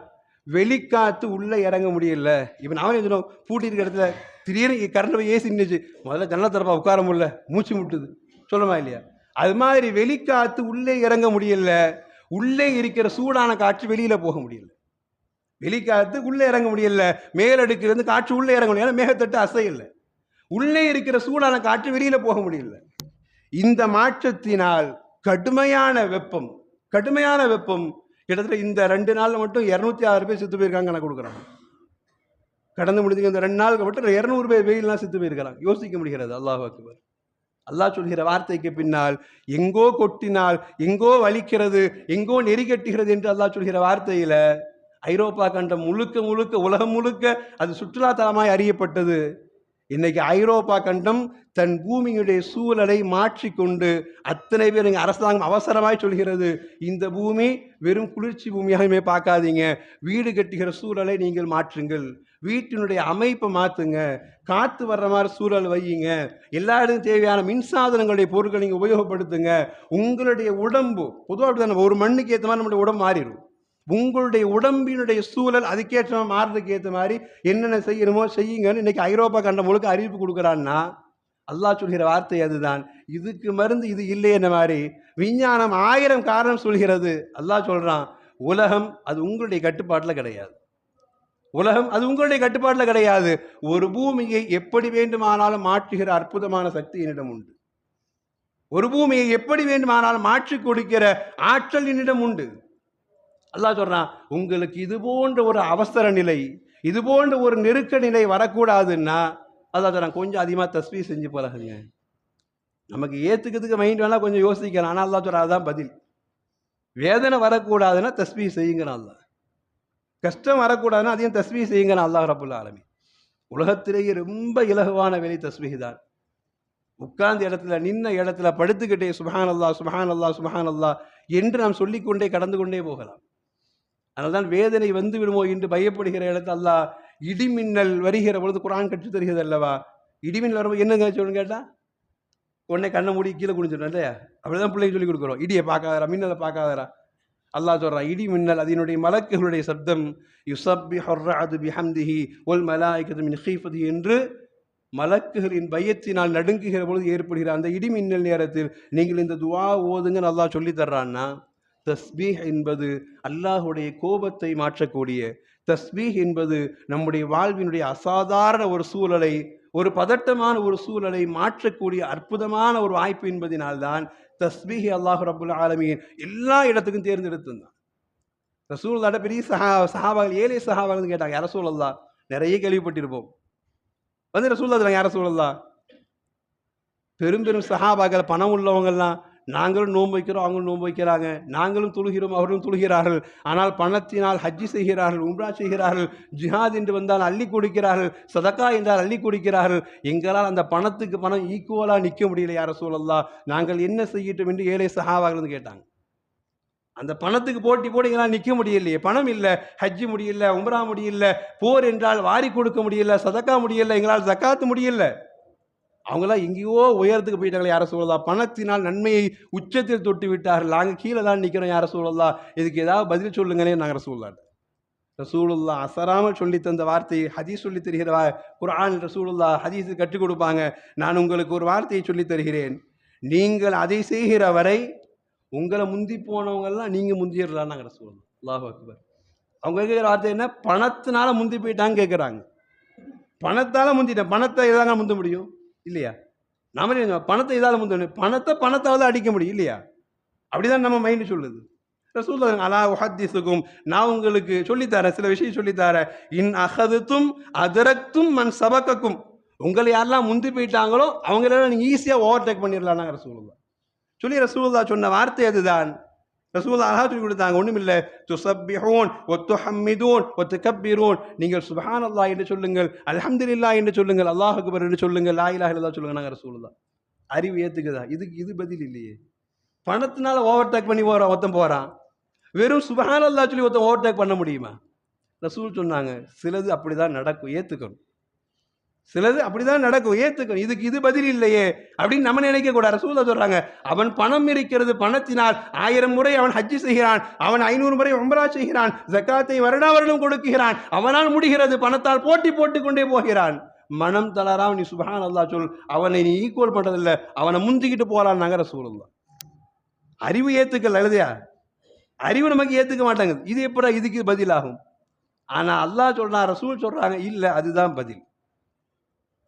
வெளிக்காத்து உள்ளே இறங்க முடியல. இப்போ நாம என்ன பூட்டி இருக்கிற இடத்துல திடீர்னு கரண்ட் போய் ஏசி நின்றுச்சு, முதல்ல ஜன்னல் தரப்பா உட்கார முடியல, மூச்சு முட்டுது, சொல்லுமா இல்லையா? அது மாதிரி வெளிக்காத்து உள்ளே இறங்க முடியல, உள்ளே இருக்கிற சூடான காற்று வெளியில போக முடியல. வெளிக்காத்து உள்ளே இறங்க முடியல, மேலடுக்கிலிருந்து காற்று உள்ளே இறங்க முடியல, மேகத்தட்டு அசையல, உள்ளே இருக்கிற சூடான காற்று வெளியில போக முடியல. இந்த மாற்றத்தினால் கடுமையான வெப்பம் கிட்டத்தட்ட இந்த 2 நாள்ல மட்டும் 206 பேர் செத்து போயிருக்காங்க கணக்கு கொடுக்குறாங்க. கடந்து முடிஞ்சு இந்த 2 நாளுக்கு மட்டும் 200 பேர் வெயிலாம் செத்து போயிருக்கிறாங்க. யோசிக்க முடிகிறது. அல்லாஹ் அக்பர். அல்லாஹ் சொல்கிற வார்த்தைக்கு பின்னால் எங்கோ கொட்டினால் எங்கோ வலிக்கிறது, எங்கோ நெறி கட்டுகிறது என்று அல்லாஹ் சொல்கிற வார்த்தையில ஐரோப்பா கண்டம் முழுக்க முழுக்க உலகம் முழுக்க அது சுற்றுலாத்தலமாய் அறியப்பட்டது. இன்னைக்கு ஐரோப்பா கண்டம் தன் பூமியுடைய சூழலை மாற்றிக்கொண்டு அத்தனை பேர் அரசாங்கம் அவசரமாய் சொல்கிறது, இந்த பூமி வெறும் குளிர்ச்சி பூமியாகவே பார்க்காதீங்க, வீடு கட்டுகிற சூழலை நீங்கள் மாற்றுங்கள், வீட்டினுடைய அமைப்பை மாற்றுங்க, காற்று வர்ற மாதிரி சூழல் வையுங்க, எல்லா இடத்துக்கும் தேவையான மின்சாதனங்களுடைய பொருட்களை நீங்கள் உபயோகப்படுத்துங்க. உங்களுடைய உடம்பு பொதுவாக ஒரு மண்ணுக்கு ஏற்ற மாதிரி நம்முடைய உடம்பு மாறிடும். உங்களுடைய உடம்பினுடைய சூழல் அதுக்கேற்ற மாறுறதுக்கு ஏற்ற மாதிரி என்னென்ன செய்யணுமோ செய்யுங்கன்னு இன்னைக்கு ஐரோப்பா கண்டம் முழுக்க அறிவிப்பு கொடுக்குறான்னா அல்லாஹ் சொல்கிற வார்த்தை அதுதான். இதுக்கு மருந்து இது இல்லை என்ன மாதிரி விஞ்ஞானம் 1000 காரணம் சொல்கிறது. அல்லாஹ் சொல்றான், உலகம் அது உங்களுடைய கட்டுப்பாட்டில் கிடையாது. உலகம் அது உங்களுடைய கட்டுப்பாட்டில் கிடையாது. ஒரு பூமியை எப்படி வேண்டுமானாலும் மாற்றுகிற அற்புதமான சக்தி என்னிடம் உண்டு. ஒரு பூமியை எப்படி வேண்டுமானாலும் மாற்றி கொடுக்கிற ஆற்றல் என்னிடம் உண்டு. அல்லாஹ் சொல்றான், உங்களுக்கு இது போன்ற ஒரு அவசர நிலை, இது போன்ற ஒரு நெருக்க நிலை வரக்கூடாதுன்னா அல்லாஹ் சொல்றான், கொஞ்சம் அதிகமாக தஸ்பீஹ் செஞ்சு பழகுங்க. நமக்கு ஏத்துக்கிறதுக்கு மைண்ட் வேணா கொஞ்சம் யோசிக்கலாம், ஆனால் அல்லாஹ் சொல்றான் அதுதான் பதில். வேதனை வரக்கூடாதுன்னா தஸ்பீஹ் செய்யுங்கிறான் அல்லாஹ். கஷ்டம் வரக்கூடாதுன்னா அதையும் தஸ்பீஹ் செய்யுங்கிறான் அல்லாஹ் ரப்புல் ஆலமீன். உலகத்திலேயே ரொம்ப இலகுவான வேலை தஸ்பீஹ் தான். உட்கார்ந்த இடத்துல, நின்ன இடத்துல, படுத்துக்கிட்டே சுப்ஹான் அல்லாஹ் சுப்ஹான் அல்லாஹ் சுப்ஹான் அல்லாஹ் என்று நாம் சொல்லிக்கொண்டே கடந்து கொண்டே போகலாம். அதனால்தான் வேதனை வந்து விடுமோ என்று பயப்படுகிற இடத்துல அல்லாஹ் இடிமின்னல் வருகிற பொழுது குர்ஆன் கற்று தருகிறது அல்லவா. இடிமின்னல் வரும்போது என்னங்க சொல்லணும் கேட்டா உடனே கண்ணை மூடி கீழே குடிச்சிடணும் இல்லையா. அப்படிதான் பிள்ளைங்க சொல்லி கொடுக்குறோம், இடியை பார்க்காதரா, மின்னலை பார்க்காதரா. அல்லாஹ் சொல்றான், இடி மின்னல் அதனுடைய மலக்குகளுடைய சப்தம் யுஸப்பிஹுர் ரஅது பிஹம்திஹி வல் மலாயிகத்து மின் ஹீஃபதிஹி என்று மலக்குகளின் பயத்தினால் நடுங்குகிற பொழுது ஏற்படுகிற அந்த இடி மின்னல் நேரத்தில் நீங்கள் இந்த துஆ ஓதுங்கன்னு அல்லாஹ் சொல்லி தர்றான்னா, தஸ்பீஹ் என்பது அல்லாஹுடைய கோபத்தை மாற்றக்கூடிய, தஸ்பீஹ் என்பது நம்முடைய வாழ்வினுடைய அசாதாரண ஒரு சூழலை, ஒரு பதட்டமான ஒரு சூழலை மாற்றக்கூடிய அற்புதமான ஒரு வாய்ப்பு என்பதனால்தான் தஸ்பீஹ் அல்லாஹ் ரப்புல் ஆலமீன் எல்லா இடத்துக்கும் தேர்ந்தெடுத்திருந்தான். ரசூலுல்லாஹ் பெரிய சஹாபாக்கள், ஏழை சஹாபாக்கள் கேட்டாங்க, யா ரசூலல்லாஹ், நிறைய கேள்விப்பட்டிருப்போம், வந்து ரசூலுல்லாஹ் யா ரசூலல்லாஹ், பெரும் பெரும் சஹாபாக்கள் பணம் உள்ளவங்கள்லாம், நாங்களும் நோன்பு வைக்கிறோம், அவங்களும் நோன்பு வைக்கிறாங்க, நாங்களும் தொழுகிறோம், அவர்களும் தொழுகிறார்கள், ஆனால் பணத்தினால் ஹஜ்ஜி செய்கிறார்கள், உம்ரா செய்கிறார்கள், ஜிஹாத் என்று வந்தால் அள்ளி கொடுக்கிறார்கள், சதக்கா என்றால் அள்ளி கொடுக்கிறார்கள், எங்களால் அந்த பணத்துக்கு பணம் ஈக்குவலாக நிற்க முடியல யா ரசூலல்லாஹ், நாங்கள் என்ன செய்யட்டும் என்று ஏழை சஹாபாக்கள் கேட்டாங்க. அந்த பணத்துக்கு போட்டி போட்டு எங்களால் நிற்க முடியலையே, பணம் இல்லை, ஹஜ்ஜி முடியல, உம்ரா முடியல, போர் என்றால் வாரி கொடுக்க முடியல, சதக்கா முடியல, எங்களால் ஜக்காத்து முடியல. அவங்களாம் எங்கேயோ உயரத்துக்கு போயிட்டாங்களே யார சொல்லலாம், பணத்தினால் நன்மையை உச்சத்தில் தொட்டு விட்டார்கள், நாங்கள் கீழே தான் நிற்கிறோம் யார சொல்லலாம், இதுக்கு ஏதாவது பதில் சொல்லுங்களே நாங்கள் ரசூலுல்லாஹ். ரசூலுல்லாஹ் அசராமல் சொல்லி தந்த வார்த்தை ஹதீஸ் சொல்லி தருகிற குர்ஆன், ரசூலுல்லாஹ் ஹதீஸு கற்றுக் கொடுப்பாங்க. நான் உங்களுக்கு ஒரு வார்த்தையை சொல்லி தருகிறேன், நீங்கள் அதை செய்கிற வரை உங்களை முந்தி போனவங்கெல்லாம் நீங்கள் முந்திடலாம் நாங்கள் ரசூலுல்லாஹ். அல்லாஹு அக்பர். அவங்க கேட்குற வார்த்தை என்ன, பணத்தினால முந்தி போயிட்டாங்க கேட்குறாங்க. பணத்தால் முந்திட்டேன், பணத்தை எதாங்க முந்த முடியும் இல்லையா? நாம பணத்தை இதால் முந்த முடியும், பணத்தால் தான் அடிக்க முடியும் இல்லையா? அப்படிதான் நம்ம மைண்டு சொல்லுது. ரசூலுல்லாஹ் அலா உஹத்திஸுக்கும், நான் உங்களுக்கு சொல்லித்தரேன், சில விஷயம் சொல்லித்தரேன், இன் அஹதுத்தும் அதரக்தும் மன் சபகக்கும், உங்களை யாரெல்லாம் முந்தி போயிட்டாங்களோ அவங்களெல்லாம் நீங்கள் ஈஸியாக ஓவர்டேக் பண்ணிடலாம் ரசூலுல்லாஹ் சொல்லி ரசூலுல்லாஹ் சொன்ன வார்த்தை அதுதான். ரசூலுல்லாஹ் அழகா சொல்லி கொடுத்தாங்க, ஒன்றும் இல்லை, துஸப்பிஹூன் வத்துஹம்மிதூன் வத்துகப்பிரூன், நீங்கள் சுப்ஹானல்லாஹ் என்று சொல்லுங்கள், அல்ஹம்துலில்லாஹ் என்று சொல்லுங்கள், அல்லாஹ் அக்பர் என்று சொல்லுங்கள், லா இலாஹ இல்லல்லாஹ் சொல்லுங்க. நாங்கள் ரசூலுல்லாஹ் அறிவு ஏற்றுக்குதா? இதுக்கு இது பதில் இல்லையே. பணத்தினால ஓவர்டேக் பண்ணி ஒருத்தன் போகிறான், வெறும் சுப்ஹானல்லாஹ் சொல்லி ஒருத்தன் ஓவர்டேக் பண்ண முடியுமா? ரசூல் சொன்னாங்க, சிலது அப்படிதான் நடக்கும், ஏற்றுக்கணும், சிலது அப்படிதான் நடக்கும், ஏத்துக்கணும், இதுக்கு இது பதில் இல்லையே அப்படின்னு நம்ம நினைக்க கூடாது. ரசூலுல்லாஹ் சொல்றாங்க, அவன் பணம் இருக்கிறது, பணத்தினால் 1000 முறை அவன் ஹஜ்ஜி செய்கிறான், அவன் 500 முறை உம்ரா செய்கிறான், ஜக்காத்தை வருடா வருடம் கொடுக்கிறான், அவனால் முடிகிறது, பணத்தால் போட்டி போட்டுக் கொண்டே போகிறான், மனம் தளராம நீ சுப்ஹானல்லாஹ் சொல், அவனை நீ ஈக்குவல் பண்றதில்ல, அவனை முந்திக்கிட்டு போறான்னாங்க ரசூலுல்லாஹ். அறிவு ஏத்துக்கல எழுதியா, அறிவு நமக்கு ஏத்துக்க மாட்டாங்க, இது எப்படா இதுக்கு பதிலாகும்? ஆனா அல்லாஹ் சொல்றான், ரசூல் சொல்றாங்க, இல்ல அதுதான் பதில்,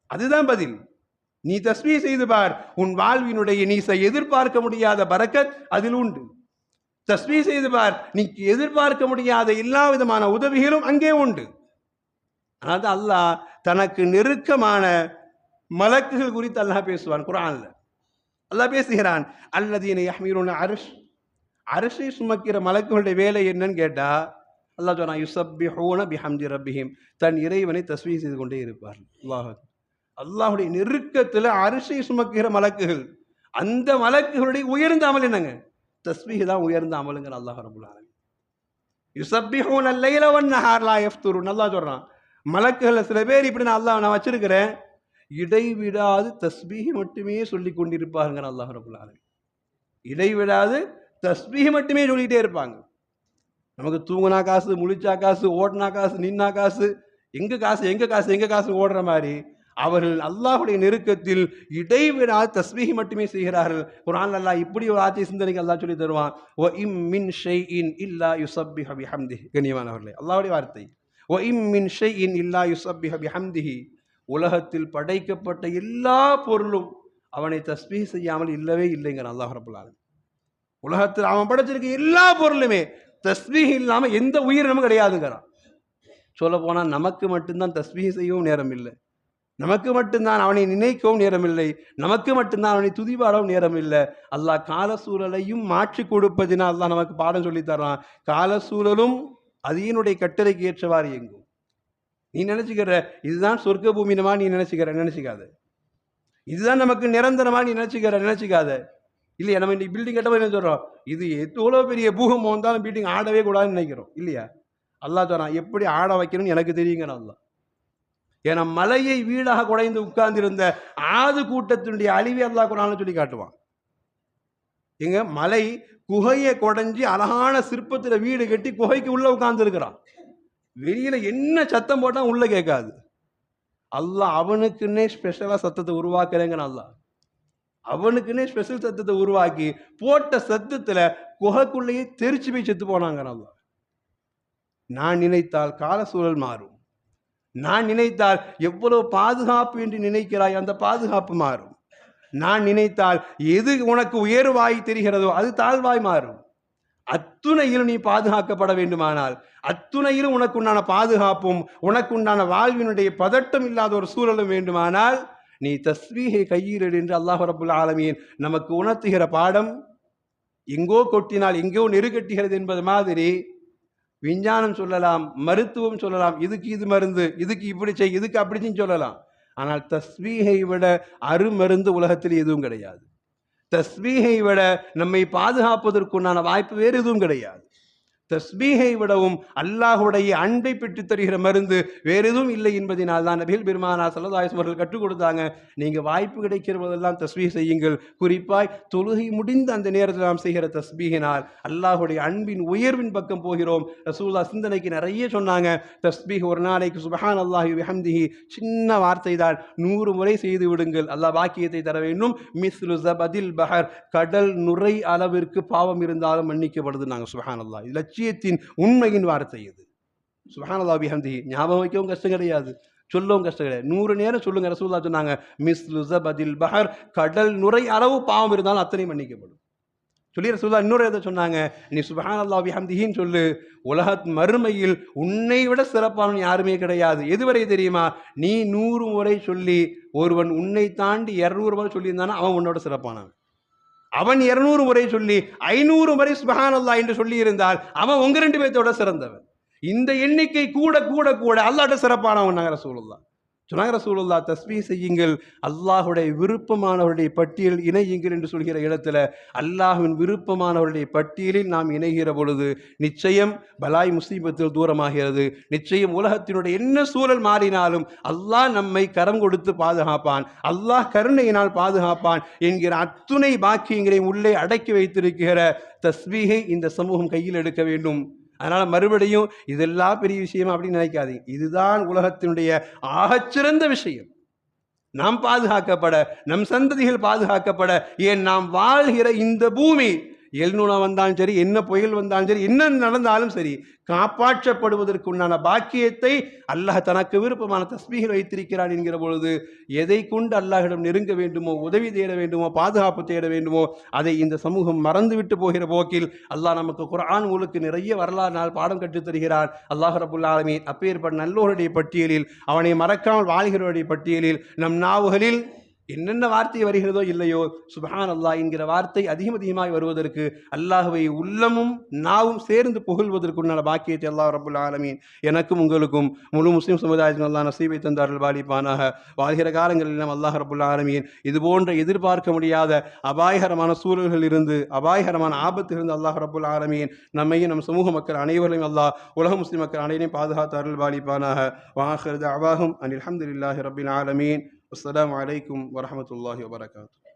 அதுதான் பதில். நீ தஸ்பீஹ் செய்து பார், உன் வாழ்வினுடைய நீ எதிர்பார்க்க முடியாத பரக்கத் அதில் உண்டு. தஸ்பீஹ் செய்து பார், நீ எதிர்பார்க்க முடியாத எல்லா விதமான உதவிகளும் அங்கே உண்டு. அதாவது அல்லாஹ் தனக்கு நெருக்கமான மலக்குகள் குறித்து அல்லாஹ் பேசுவான் குர்ஆன்ல. அல்லாஹ் பேசுகிறான், அல்லதீன யஹ்மீலுன அர்ஷ், அர்ஷை சுமக்கிற மலக்குகளுடைய வேலை என்னன்னு கேட்டா, அல்லாஹ் சொன்னான் யுஸப்பிஹூன பிஹம்தி ரப்பிஹிம், தன் இறைவனை தஸ்பீஹ் செய்து கொண்டே இருப்பார்கள். அல்லாஹுடைய நெருக்கத்தில் அரிசி சுமக்கிற மலக்குகள், அந்த மலக்குகளுடைய உயர்ந்த அமல் என்னங்க? தஸ்பீஹ் தான் உயர்ந்த அமலுங்கிற அல்லாஹ் ரப்பல் ஆலமீன். யுஸப்பிஹூன அல்லைல வன்னஹார் லா யஃப்துரூன், அல்லாஹ் சொல்றான் மலக்குகள் சில பேர் இப்படி நான் வச்சிருக்கிறேன், இடைவிடாது தஸ்பீஹ் மட்டுமே சொல்லி கொண்டிருப்பாருங்கிற அல்லாஹ் ரப்பல் ஆலமீன். இடைவிடாது தஸ்பீஹ் மட்டுமே சொல்லிட்டே இருப்பாங்க. நமக்கு தூங்குனா காசு, முழிச்சா காசு, ஓடினா காசு, நின்னா காசு, எங்க காசு ஓடுற மாதிரி அவர்கள் அல்லாஹுடைய நெருக்கத்தில் இடைவிடாது தஸ்பீஹ் மட்டுமே செய்கிறார்கள். குர்ஆன்ல அல்லாஹ் இப்படி ஒரு ஆட்சி சிந்தனைக்கு அல்லாஹ் சொல்லி தருவான், வ இம் மின் ஷைஇன் இல்லா யுஸப்பிஹு பிஹம்திஹி. கண்ணியமானவர்களே, அல்லாஹ்வுடைய வார்த்தை, வ இம் மின் ஷைஇன் இல்லா யுஸப்பிஹு பிஹம்திஹி. உலகத்தில் படைக்கப்பட்ட எல்லா பொருளும் அவனை தஸ்பீஹ் செய்யாமல் இல்லவே இல்லைங்கிற அல்லாஹ் ரப்பல் ஆலமீன். உலகத்தில் அவன் படைச்சிருக்க எல்லா பொருளுமே தஸ்பீஹ் இல்லாமல் எந்த உயிரினமும் கிடையாதுங்கிறான். சொல்ல போனால் நமக்கு மட்டும்தான் தஸ்பீஹ் செய்யவும் நேரம் இல்லை, நமக்கு மட்டும்தான் அவனை நினைக்கவும் நேரமில்லை, நமக்கு மட்டும்தான் அவனை துதிபாடவும் நேரம் இல்லை. அல்லாஹ் கால சூழலையும் மாற்றி கொடுப்பதினால் அல்லாஹ் நமக்கு பாடம் சொல்லி தர்றான். கால சூழலும் அதீனுடைய கட்டளைக்கு ஏற்றவாறு எங்கும். நீ நினைச்சுக்கிற இதுதான் சொர்க்க பூமினமா, நீ நினைச்சுக்காத. இதுதான் நமக்கு நிரந்தரமா, நீ நினைச்சுக்காத. இல்லையா? நம்ம இன்னைக்கு பில்டிங் கட்டவே என்ன சொல்றோம், இது எவ்வளோ பெரிய பூகம்பம் வந்தாலும் பில்டிங் ஆடவே கூடாதுன்னு நினைக்கிறோம், இல்லையா? அல்லாஹ் சொல்றான் எப்படி ஆட வைக்கணும்னு எனக்கு தெரியுங்கிற அல்லாஹ். ஏன்னா மலையை வீடாக குடைந்து உட்கார்ந்திருந்த ஆது கூட்டத்தினுடைய அழிவை அல்லாஹ் குர்ஆன்ல சொல்லி காட்டுவான். எங்க மலை குகையை குடைஞ்சி அழகான சிற்பத்தில் வீடு கட்டி குகைக்கு உள்ள உட்கார்ந்து இருக்கிறான். வெளியில என்ன சத்தம் போட்டா உள்ள கேட்காது. அல்லாஹ் அவனுக்குன்னே ஸ்பெஷலா சத்தத்தை உருவாக்குறேங்கிற அல்லாஹ். அவனுக்குன்னே ஸ்பெஷல் சத்தத்தை உருவாக்கி போட்ட சத்தத்துல குகைக்குள்ளேயே தெரிச்சு போய் செத்து போனாங்க அல்லாஹ். நான் நினைத்தால் கால சூழல் மாறும், நான் நினைத்தால் எவ்வளவு பாதுகாப்பு என்று நினைக்கிறாய் அந்த பாதுகாப்பு மாறும், நான் நினைத்தால் எது உனக்கு உயர்வாய் தெரிகிறதோ அது தாழ்வாய் மாறும். அத்துணையிலும் நீ பாதுகாக்கப்பட வேண்டுமானால், அத்துணையிலும் உனக்குண்டான பாதுகாப்பும் உனக்குண்டான வாழ்வினுடைய பதட்டம் இல்லாத ஒரு சூழலும் வேண்டுமானால் நீ தஸ்பீஹை கையில் என்று அல்லாஹ் ரப்பல் ஆலமீன் நமக்கு உணர்த்துகிற பாடம். எங்கோ கொட்டினால் எங்கோ நெருக்கட்டுகிறது என்பது மாதிரி விஞ்ஞானம் சொல்லலாம், மருத்துவம் சொல்லலாம், இதுக்கு இது மருந்து, இதுக்கு இப்படி செய், இதுக்கு அப்படின்னு சொல்லலாம். ஆனால் தஸ்பீஹை விட அருமருந்து உலகத்தில் எதுவும் கிடையாது. தஸ்பீஹை விட நம்மை பாதுகாப்பதற்குண்டான வாய்ப்பு வேறு எதுவும் கிடையாது. தஸ்பீஹை விடவும் அல்லாஹுடைய அன்பை பெற்று தருகிற மருந்து வேறு எதுவும் இல்லை என்பதனால் தான் நபிகள் பெருமானார் ஸல்லல்லாஹு அலைஹி வஸல்லம் அவர்கள் கற்றுக் கொடுத்தாங்க. நீங்கள் வாய்ப்பு கிடைக்கிற போதெல்லாம் தஸ்பீஹ் செய்யுங்கள். குறிப்பாய் தொழுகை முடிந்த அந்த நேரத்தில் நாம் செய்கிற தஸ்பீஹினால் அல்லாஹுடைய அன்பின் உயர்வின் பக்கம் போகிறோம். ரசூலுல்லாஹ் சிந்தனைக்கு நிறைய சொன்னாங்க. தஸ்பீஹ் ஒரு நாளைக்கு சுப்ஹானல்லாஹி வபிஹம்திஹி சின்ன வார்த்தை தான், 100 முறை செய்து விடுங்கள், அல்லாஹ் பாக்கியத்தை தர வேண்டும். மிஸ்லு ஸபதில் பஹர், கடல் நுரை அளவிற்கு பாவம் இருந்தாலும் மன்னிக்கப்படுது. நாங்கள் சுப்ஹானல்லாஹ் லட்சியத்தின் உண்மையின் வார்த்தை இது. சுப்ஹானல்லாஹி பிஹம்திஹி ஞாபகம் வைக்கவும் கஷ்டம் கிடையாது, சொல்லவும் கஷ்டம் கிடையாது. 100 நேரம் சொல்லுங்க. ரசூலுல்லாஹ் சொன்னாங்க மிஸ்லு ஸபதில் பஹர், கடல் நுரை அளவு பாவம் இருந்தாலும் அத்தனை மன்னிக்கப்படும். சொல்லி ரசூலுல்லாஹ் இன்னொரு எதை சொன்னாங்க, நீ சுப்ஹானல்லாஹி பிஹம்திஹின்னு சொல்லு, உலக மறுமையில் உன்னை விட சிறப்பானவன் யாருமே கிடையாது. எதுவரை தெரியுமா? நீ 100 முறை சொல்லி ஒருவன் உன்னை தாண்டி 200 முறை சொல்லியிருந்தானா அவன் உன்னோட சிறப்பானவன். அவன் 200 முறை சொல்லி 500 முறை சுப்ஹானல்லாஹ் என்று சொல்லி இருந்தால் அவன் உங்க 2 பேர்த்தோட சிறந்தவன். இந்த எண்ணிக்கை கூட கூட கூட அல்லாஹ்ட்ட சிறப்பானவன் நாங்க ரசூலுல்லாஹ் சொன்னாங்க. ரசூலுல்லாஹ் தஸ்பீஹ் செய்யுங்கள், அல்லாஹுடைய விருப்பமானவருடைய பட்டியல் இணையுங்கள் என்று சொல்கிற இடத்துல அல்லாஹ்வின் விருப்பமானவருடைய பட்டியலில் நாம் இணைகிற பொழுது நிச்சயம் பலாய் முசீபத்தில் தூரமாகிறது. நிச்சயம் உலகத்தினுடைய என்ன சூழல் மாறினாலும் அல்லாஹ் நம்மை கரம் கொடுத்து பாதுகாப்பான், அல்லாஹ் கருணையினால் பாதுகாப்பான் என்கிற அத்துணை பாக்கியங்களையும் உள்ளே அடக்கி வைத்திருக்கிற தஸ்பீஹை இந்த சமூகம் கையில் எடுக்க வேண்டும். அதனால மறுபடியும் இதெல்லாம் பெரிய விஷயம் அப்படின்னு நினைக்காதீங்க. இதுதான் உலகத்தினுடைய ஆகச்சிறந்த விஷயம். நாம் பாதுகாக்கப்பட, நம் சந்ததிகள் பாதுகாக்கப்பட, ஏன் நாம் வாழ்கிற இந்த பூமி எல்நுண வந்தாலும் சரி, என்ன புயல் வந்தாலும் சரி, என்ன நடந்தாலும் சரி, காப்பாற்றப்படுவதற்குண்டான பாக்கியத்தை அல்லாஹ் தனக்கு விருப்பமான தஸ்பீஹில் வைத்திருக்கிறான் என்கிற பொழுது எதை கொண்டு அல்லாஹிடம் நெருங்க வேண்டுமோ, உதவி தேட வேண்டுமோ, பாதுகாப்பு தேட வேண்டுமோ அதை இந்த சமூகம் மறந்துவிட்டு போகிற போக்கில் அல்லாஹ் நமக்கு குர்ஆன் மூலக்கு நிறைய வரலாறு நாள் பாடம் கற்றுத் தருகிறான். அல்லாஹ் ரப்புல் ஆலமீன் அப்பேற்பட்ட நல்லோருடைய பட்டியலில், அவனை மறக்காமல் வாழ்கிறவருடைய பட்டியலில் நம் நாவுகளில் என்னென்ன வார்த்தை வருகிறதோ இல்லையோ சுப்ஹான் அல்லாஹ் என்கிற வார்த்தை அதிகமாய் வருவதற்கு அல்லாஹ்வை உள்ளமும் நாவும் சேர்ந்து புகழ்வதற்குண்டான பாக்கியத்தை அல்லாஹ் ரப்புல் ஆலமீன் எனக்கும் உங்களுக்கும் முழு முஸ்லிம் சமுதாயத்தின் அல்லாஹ் நசீபை தந்தார்கள் பாலிப்பானாக. வாழ்கிற காலங்களிலும் அல்லாஹ் ரப்புல் ஆலமீன் இது போன்ற எதிர்பார்க்க முடியாத அபாயகரமான சூழல்கள் இருந்து அபாயகரமான ஆபத்திலிருந்து அல்லாஹ் ரப்புல் ஆலமீன் நம்மையும் நம் சமூக மக்கள் அனைவரையும் அல்லாஹ் உலக முஸ்லிம் மக்கள் அனைவரையும் பாதுகாத்தார்கள் பாலிப்பானாக. வாஹிரு தஅவாஹும் அனில் ஹம்துலில்லாஹி ரப்பில் ஆலமீன். அஸ்ஸலாமு அலைக்கும் வரஹ்மத்துல்லாஹி வபரகாத்துஹு.